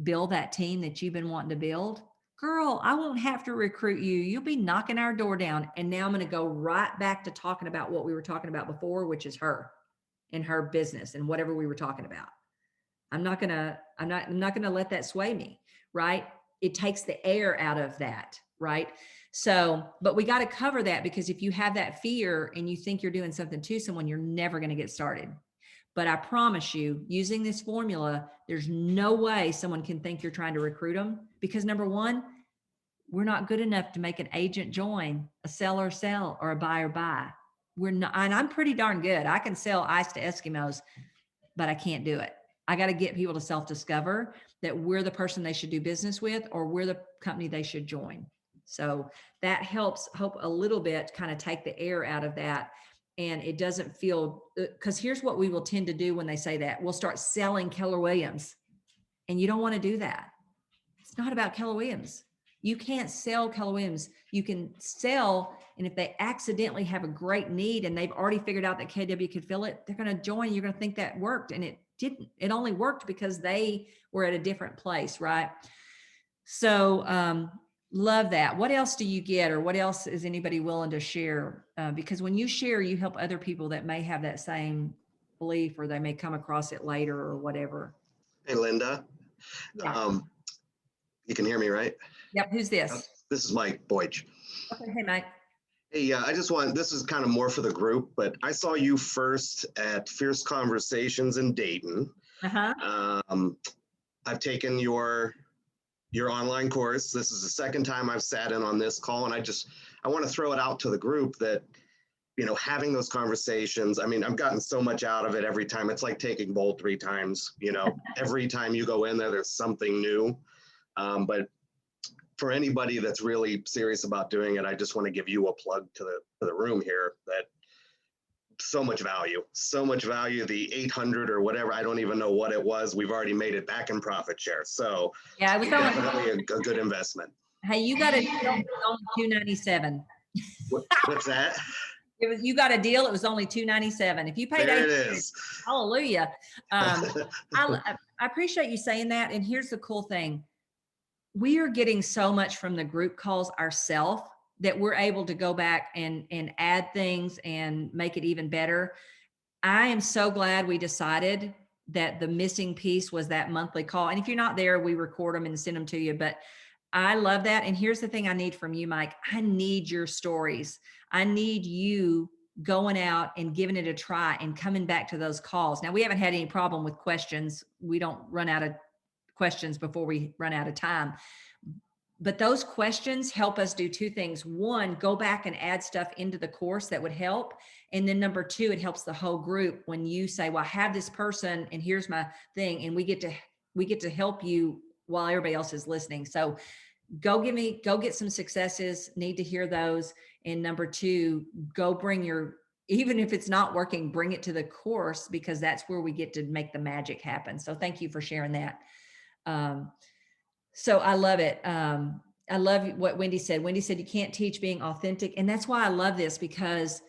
build that team that you've been wanting to build, girl, I won't have to recruit you. You'll be knocking our door down. And now I'm going to go right back to talking about what we were talking about before, which is her and her business and whatever we were talking about. I'm not going to let that sway me. Right. It takes the air out of that. Right. So, but we got to cover that, because if you have that fear and you think you're doing something to someone, you're never going to get started. But I promise you, using this formula, there's no way someone can think you're trying to recruit them, because number one, we're not good enough to make an agent join, a seller sell, or a buyer buy. We're not, and I'm pretty darn good. I can sell ice to Eskimos, but I can't do it. I got to get people to self-discover that we're the person they should do business with, or we're the company they should join. So that helps hope a little bit kind of take the air out of that. And it doesn't feel, because here's what we will tend to do when they say that. We'll start selling Keller Williams, and you don't want to do that. It's not about Keller Williams. You can't sell Keller Williams. You can sell, and if they accidentally have a great need and they've already figured out that KW could fill it, they're going to join. You're going to think that worked, and it didn't. It only worked because they were at a different place, right? So love that. What else do you get, or what else is anybody willing to share? Because when you share, you help other people that may have that same belief, or they may come across it later or whatever. Hey, Linda. Yeah. You can hear me, right? Yep. Who's this? This is Mike Boych. Okay. Hey, Mike. Hey, I just want, this is kind of more for the group, but I saw you first at Fierce Conversations in Dayton. Uh-huh. I've taken your online course. This is the second time I've sat in on this call, and I want to throw it out to the group that, having those conversations, I mean, I've gotten so much out of it every time. It's like taking Bolt 3 times, every time you go in there, there's something new. But for anybody that's really serious about doing it, I just want to give you a plug to the room here that so much value. The 800 or whatever, I don't even know what it was. We've already made it back in profit share. So Yeah, it was definitely a good investment. Hey, you got a deal. It was only $297. What's that? You got a deal. It was only $297. If you paid There it $8, is. hallelujah. I appreciate you saying that. And here's the cool thing. We are getting so much from the group calls ourselves that we're able to go back and add things and make it even better. I am so glad we decided that the missing piece was that monthly call. And if you're not there, we record them and send them to you. But I love that. And here's the thing I need from you, Mike. I need your stories. I need you going out and giving it a try and coming back to those calls. Now, we haven't had any problem with questions. We don't run out of questions before we run out of time. But those questions help us do two things. One, go back and add stuff into the course that would help. And then number two, it helps the whole group when you say, well, I have this person and here's my thing. And we get to help you while everybody else is listening. So go get some successes, need to hear those. And number two, go bring even if it's not working, bring it to the course, because that's where we get to make the magic happen. So thank you for sharing that. So I love it. I love what Wendy said. Wendy said, you can't teach being authentic. And that's why I love this, because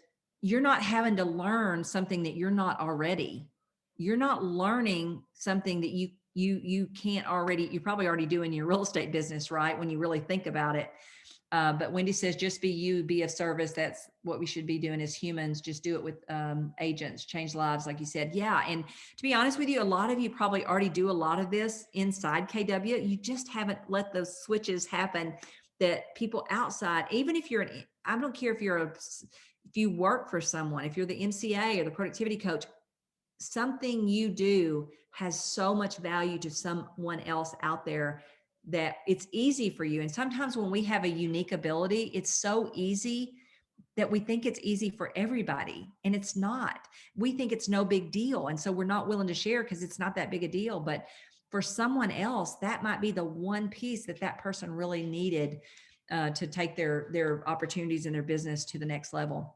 you're not having to learn something that you're not already. You're not learning something that you can't already, you probably already do in your real estate business, right? When you really think about it. But Wendy says, just be you, be of service. That's what we should be doing as humans. Just do it with agents, change lives, like you said. Yeah. And to be honest with you, a lot of you probably already do a lot of this inside KW. You just haven't let those switches happen that people outside, even if I don't care if if you work for someone, if you're the MCA or the productivity coach, something you do has so much value to someone else out there that it's easy for you. And sometimes when we have a unique ability, it's so easy that we think it's easy for everybody, and it's not. We think it's no big deal. And so we're not willing to share because it's not that big a deal. But for someone else, that might be the one piece that person really needed to take their opportunities in their business to the next level.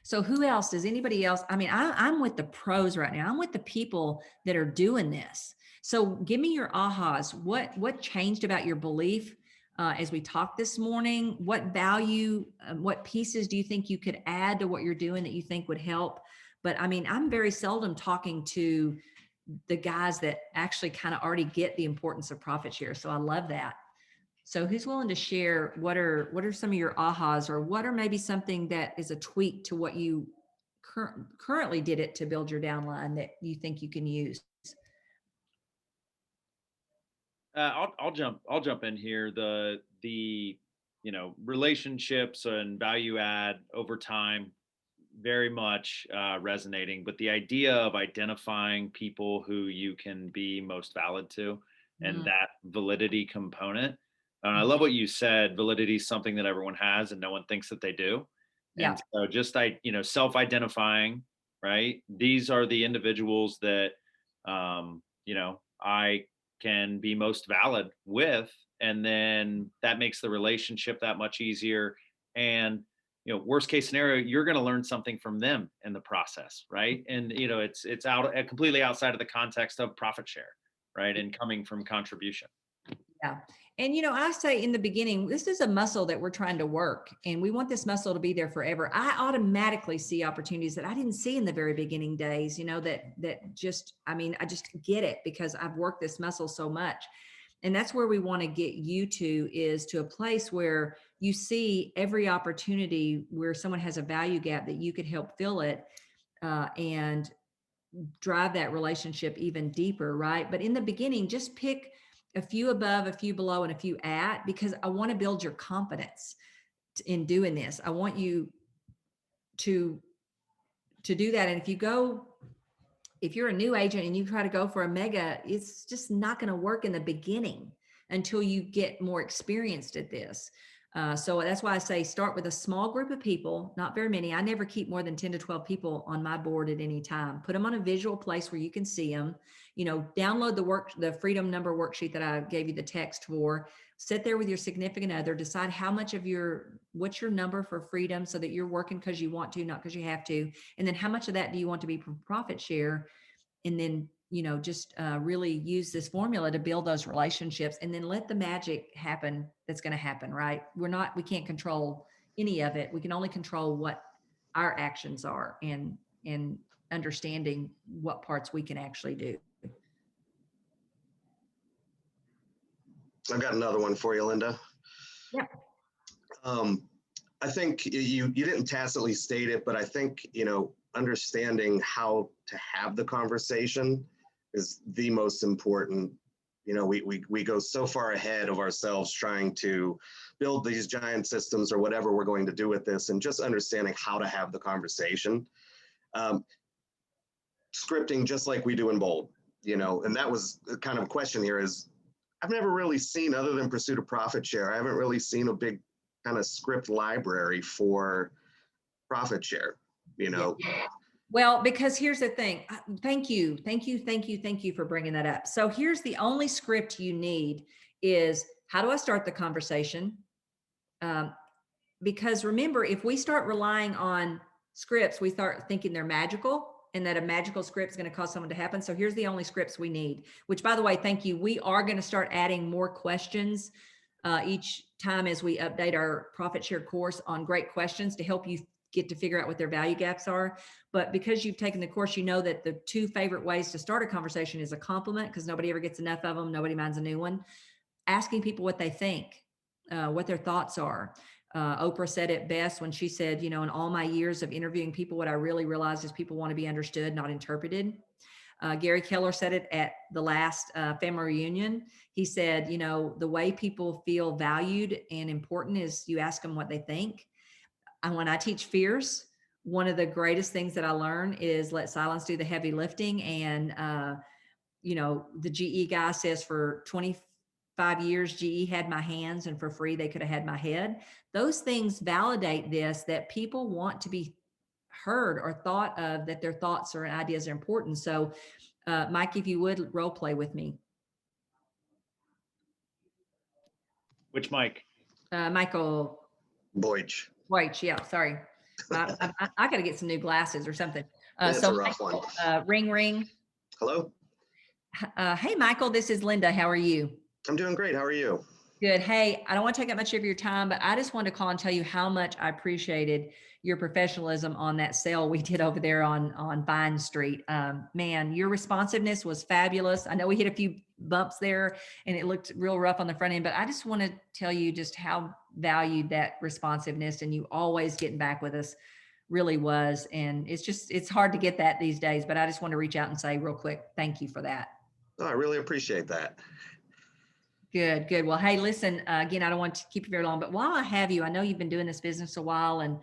So who else? Does anybody else? I mean, I'm with the pros right now. I'm with the people that are doing this. So give me your ahas. What changed about your belief as we talked this morning? What value, what pieces do you think you could add to what you're doing that you think would help? But I mean, I'm very seldom talking to the guys that actually kind of already get the importance of profit share. So I love that. So who's willing to share what are some of your ahas, or what are maybe something that is a tweak to what you currently did it to build your downline that you think you can use? I'll jump in here. The relationships and value add over time, very much resonating. But the idea of identifying people who you can be most valid to, and Mm, that validity component. I love what you said. Validity is something that everyone has, and no one thinks that they do. yeah. And so, just self-identifying, right? These are the individuals that I can be most valid with, and then that makes the relationship that much easier. And worst case scenario, you're going to learn something from them in the process, right? And it's out completely outside of the context of profit share, right? And coming from contribution. Yeah. And, I say in the beginning, this is a muscle that we're trying to work, and we want this muscle to be there forever. I automatically see opportunities that I didn't see in the very beginning days, that just, I just get it because I've worked this muscle so much. And that's where we want to get you to, is to a place where you see every opportunity where someone has a value gap that you could help fill it, and drive that relationship even deeper, right? But in the beginning, just pick a few above, a few below, and a few at, because I want to build your confidence in doing this. I want you to do that. And if you're a new agent and you try to go for a mega, it's just not going to work in the beginning until you get more experienced at this. So that's why I say start with a small group of people, not very many. I never keep more than 10 to 12 people on my board at any time. Put them on a visual place where you can see them. Download the Freedom Number worksheet that I gave you the text for. Sit there with your significant other, decide how much of what's your number for freedom, so that you're working because you want to, not because you have to. And then how much of that do you want to be from profit share? And then, just really use this formula to build those relationships, and then let the magic happen that's going to happen, right? We can't control any of it. We can only control what our actions are, and understanding what parts we can actually do. I've got another one for you, Linda. Yeah. I think you didn't tacitly state it, but I think, understanding how to have the conversation is the most important. We go so far ahead of ourselves trying to build these giant systems or whatever we're going to do with this, and just understanding how to have the conversation. Scripting, just like we do in Bold, and that was kind of a question here, is I've never really seen, other than Pursuit of Profit Share, I haven't really seen a big kind of script library for profit share, Yeah. Well, because here's the thing. Thank you for bringing that up. So here's the only script you need is, how do I start the conversation? Because remember, if we start relying on scripts, we start thinking they're magical, and that a magical script is going to cause someone to happen. So here's the only scripts we need, which, by the way, thank you. We are going to start adding more questions each time as we update our profit share course on great questions to help you get to figure out what their value gaps are. But because you've taken the course, you know that the two favorite ways to start a conversation is a compliment, because nobody ever gets enough of them. Nobody minds a new one. Asking people what they think, what their thoughts are. Oprah said it best when she said, in all my years of interviewing people, what I really realized is people want to be understood, not interpreted. Gary Keller said it at the last family reunion. He said, the way people feel valued and important is you ask them what they think. And when I teach Fierce, one of the greatest things that I learn is let silence do the heavy lifting. And, the GE guy says for 25 years, GE had my hands, and for free, they could have had my head. Those things validate this, that people want to be heard or thought of, that their thoughts or ideas are important. So, Mike, if you would role play with me. Which Mike? Michael Boych. Boych, yeah, sorry. I got to get some new glasses or something. It's a rough one. Ring, ring. Hello. Hey, Michael, this is Linda. How are you? I'm doing great. How are you? Good. Hey, I don't want to take up much of your time, but I just wanted to call and tell you how much I appreciated your professionalism on that sale we did over there on Vine Street. Man, your responsiveness was fabulous. I know we hit a few bumps there and it looked real rough on the front end, but I just want to tell you just how valued that responsiveness and you always getting back with us really was. And it's hard to get that these days, but I just want to reach out and say real quick, thank you for that. Oh, I really appreciate that. Good, good. Well, hey, listen, again, I don't want to keep you very long, but while I have you, I know you've been doing this business a while and,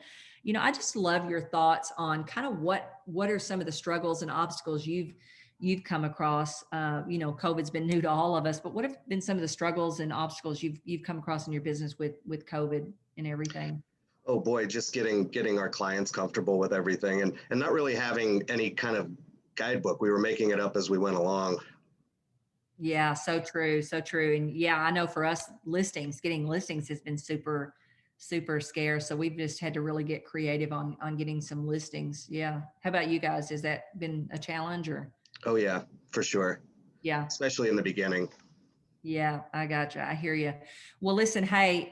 I just love your thoughts on kind of what are some of the struggles and obstacles you've come across. COVID's been new to all of us, but what have been some of the struggles and obstacles you've come across in your business with COVID and everything? Oh boy, just getting our clients comfortable with everything and not really having any kind of guidebook. We were making it up as we went along. Yeah, so true, so true. And yeah, I know for us getting listings has been super, super scarce. So we've just had to really get creative on getting some listings. Yeah. How about you guys? Has that been a challenge or? Oh yeah, for sure. Yeah. Especially in the beginning. Yeah, I gotcha. I hear you. Well, listen, hey,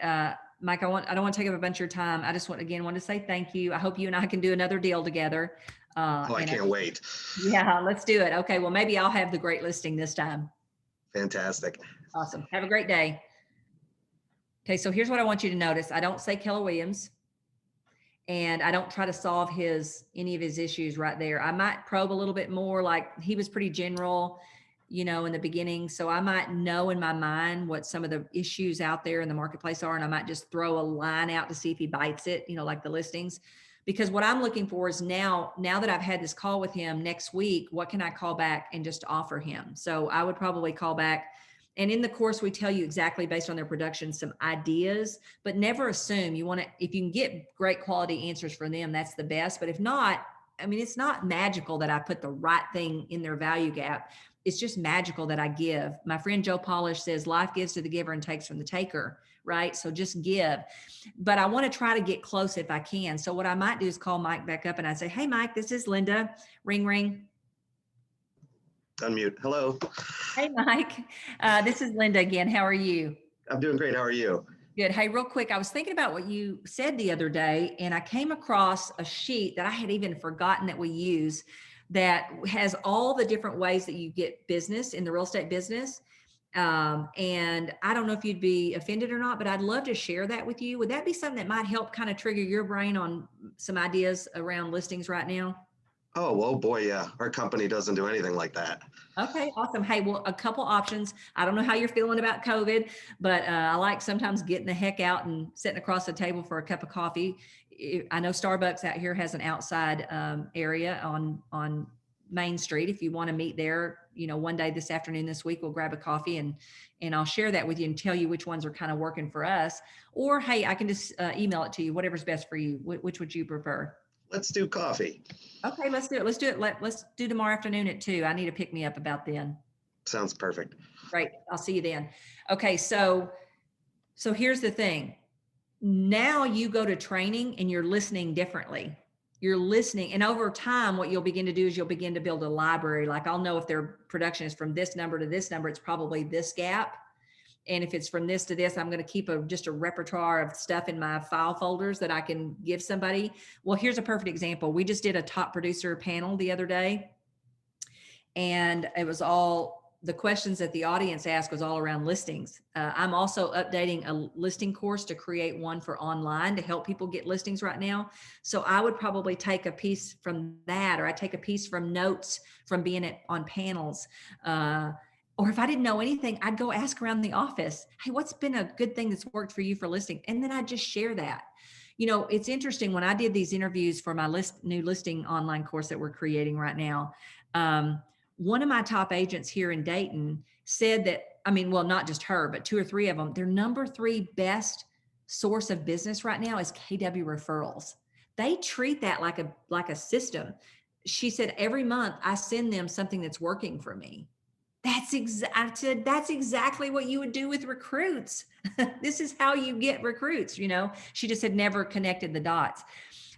Mike, I don't want to take up a bunch of your time. I just want to say thank you. I hope you and I can do another deal together. Oh, I can't wait. Yeah, let's do it. Okay. Well, maybe I'll have the great listing this time. Fantastic. Awesome. Have a great day. Okay. So here's what I want you to notice. I don't say Keller Williams and I don't try to solve any of his issues right there. I might probe a little bit more. Like he was pretty general, in the beginning. So I might know in my mind what some of the issues out there in the marketplace are. And I might just throw a line out to see if he bites it, like the listings. Because what I'm looking for is now that I've had this call with him next week, what can I call back and just offer him? So I would probably call back. And in the course, we tell you exactly based on their production, some ideas, but never assume. If you can get great quality answers from them, that's the best. But if not, it's not magical that I put the right thing in their value gap. It's just magical that I give. My friend Joe Polish says life gives to the giver and takes from the taker, right? So just give. But I want to try to get close if I can. So what I might do is call Mike back up and I say, hey, Mike, this is Linda. Ring, ring. Unmute. Hello. Hey, Mike. This is Linda again. How are you? I'm doing great. How are you? Good. Hey, real quick, I was thinking about what you said the other day, and I came across a sheet that I had even forgotten that we use that has all the different ways that you get business in the real estate business. And I don't know if you'd be offended or not, but I'd love to share that with you. Would that be something that might help kind of trigger your brain on some ideas around listings right now? Oh, well, boy, yeah. Our company doesn't do anything like that. Okay, awesome. Hey, well, a couple options. I don't know how you're feeling about COVID, but I like sometimes getting the heck out and sitting across the table for a cup of coffee. I know Starbucks out here has an outside area on Main Street. If you want to meet there, one day this afternoon, this week, we'll grab a coffee and I'll share that with you and tell you which ones are kind of working for us. Or, hey, I can just email it to you, whatever's best for you. Which would you prefer? Let's do coffee. Okay, let's do it. Let's do tomorrow afternoon at 2. I need to pick me up about then. Sounds perfect. Great. I'll see you then. Okay. So here's the thing. Now you go to training and you're listening differently. You're listening. And over time, what you'll begin to do is you'll begin to build a library. Like I'll know if their production is from this number to this number, it's probably this gap. And if it's from this to this, I'm going to keep just a repertoire of stuff in my file folders that I can give somebody. Well, here's a perfect example. We just did a top producer panel the other day. And it was the questions that the audience asked was all around listings. I'm also updating a listing course to create one for online to help people get listings right now. So I would probably take a piece from that, or I take a piece from notes from being on panels. Or if I didn't know anything, I'd go ask around the office, hey, what's been a good thing that's worked for you for listing? And then I'd just share that. It's interesting when I did these interviews for my new listing online course that we're creating right now. One of my top agents here in Dayton said that, not just her, but 2 or 3 of them, their number 3 best source of business right now is KW referrals. They treat that like a system. She said, every month I send them something that's working for me. I said, that's exactly what you would do with recruits. This is how you get recruits. She just had never connected the dots.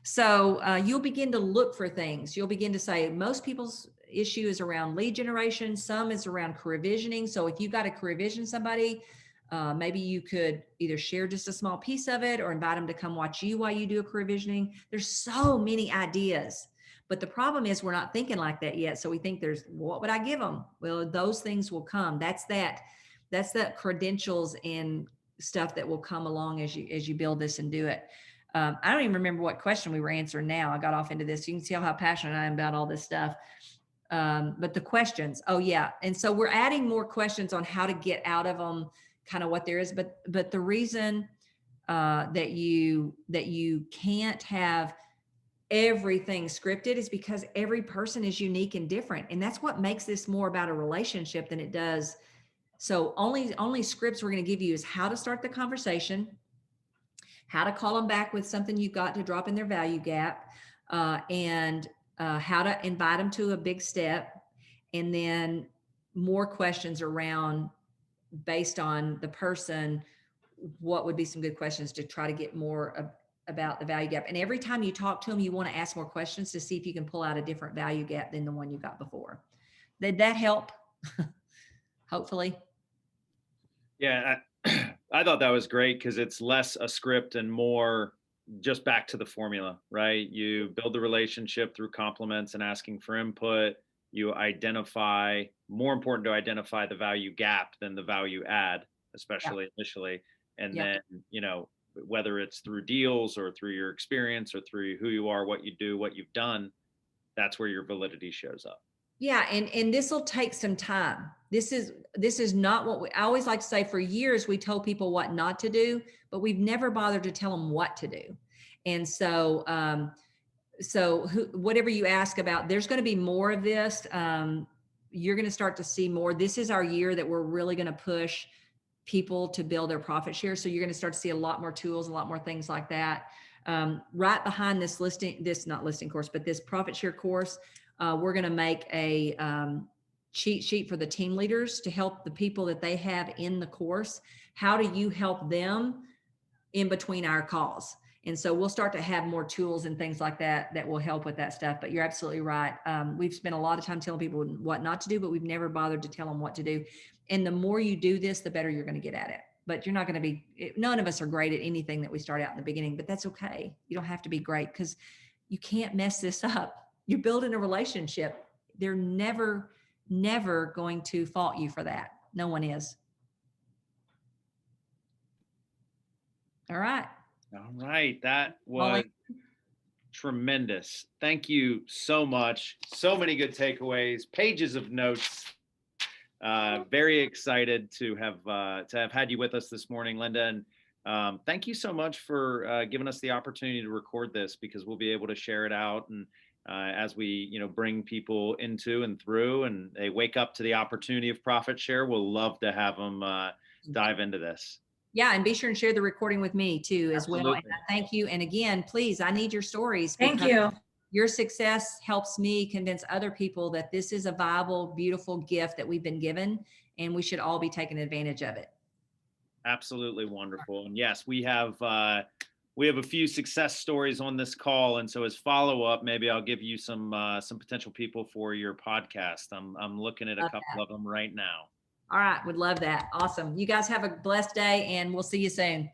So you'll begin to look for things. You'll begin to say most people's issue is around lead generation. Some is around career visioning. So if you got to career vision somebody, Maybe you could either share just a small piece of it or invite them to come watch you while you do a career visioning. There's so many ideas, but the problem is we're not thinking like that yet. So we think what would I give them? Well, those things will come. That's that credentials and stuff that will come along as you build this and do it. I don't even remember what question we were answering now. I got off into this. You can see how passionate I am about all this stuff. But the questions, oh yeah. And so we're adding more questions on how to get out of them, kind of what there is. But the reason that you can't have everything scripted is because every person is unique and different. And that's what makes this more about a relationship than it does. So only scripts we're going to give you is how to start the conversation, how to call them back with something you've got to drop in their value gap, and how to invite them to a big step, and then more questions around, based on the person, what would be some good questions to try to get more about the value gap. And every time you talk to them, you want to ask more questions to see if you can pull out a different value gap than the one you got before. Did that help? Hopefully. Yeah, I thought that was great because it's less a script and more just back to the formula, right? You build the relationship through compliments and asking for input. You identify, more important to identify the value gap than the value add, especially initially. And then, whether it's through deals or through your experience or through who you are, what you do, what you've done, that's where your validity shows up. Yeah, and this will take some time. This is not what I always like to say. For years, we told people what not to do, but we've never bothered to tell them what to do. And so, whatever you ask about, there's going to be more of this. You're going to start to see more. This is our year that we're really going to push people to build their profit share. So you're going to start to see a lot more tools, a lot more things like that. Right behind this not listing course, but this profit share course, we're going to make a cheat sheet for the team leaders to help the people that they have in the course. How do you help them in between our calls? And so we'll start to have more tools and things like that will help with that stuff. But you're absolutely right. We've spent a lot of time telling people what not to do, but we've never bothered to tell them what to do. And the more you do this, the better you're going to get at it. But you're not going to be, none of us are great at anything that we start out in the beginning, but that's okay. You don't have to be great because you can't mess this up. You're building a relationship. They're never going to fault you for that. No one is. All right. All right. That was tremendous. Thank you so much. So many good takeaways, pages of notes. Very excited to have had you with us this morning, Linda. And thank you so much for giving us the opportunity to record this, because we'll be able to share it out. And as we, bring people into and through, and they wake up to the opportunity of profit share, we'll love to have them dive into this. Yeah, and be sure and share the recording with me too as Absolutely. well. And thank you. And again, please, I need your stories. Thank you. Your success helps me convince other people that this is a viable, beautiful gift that we've been given, and we should all be taking advantage of it. Absolutely wonderful. And yes, we have a few success stories on this call, and so as follow up, maybe I'll give you some potential people for your podcast. I'm looking at a couple of them right now. All right, would love that. Awesome. You guys have a blessed day, and we'll see you soon.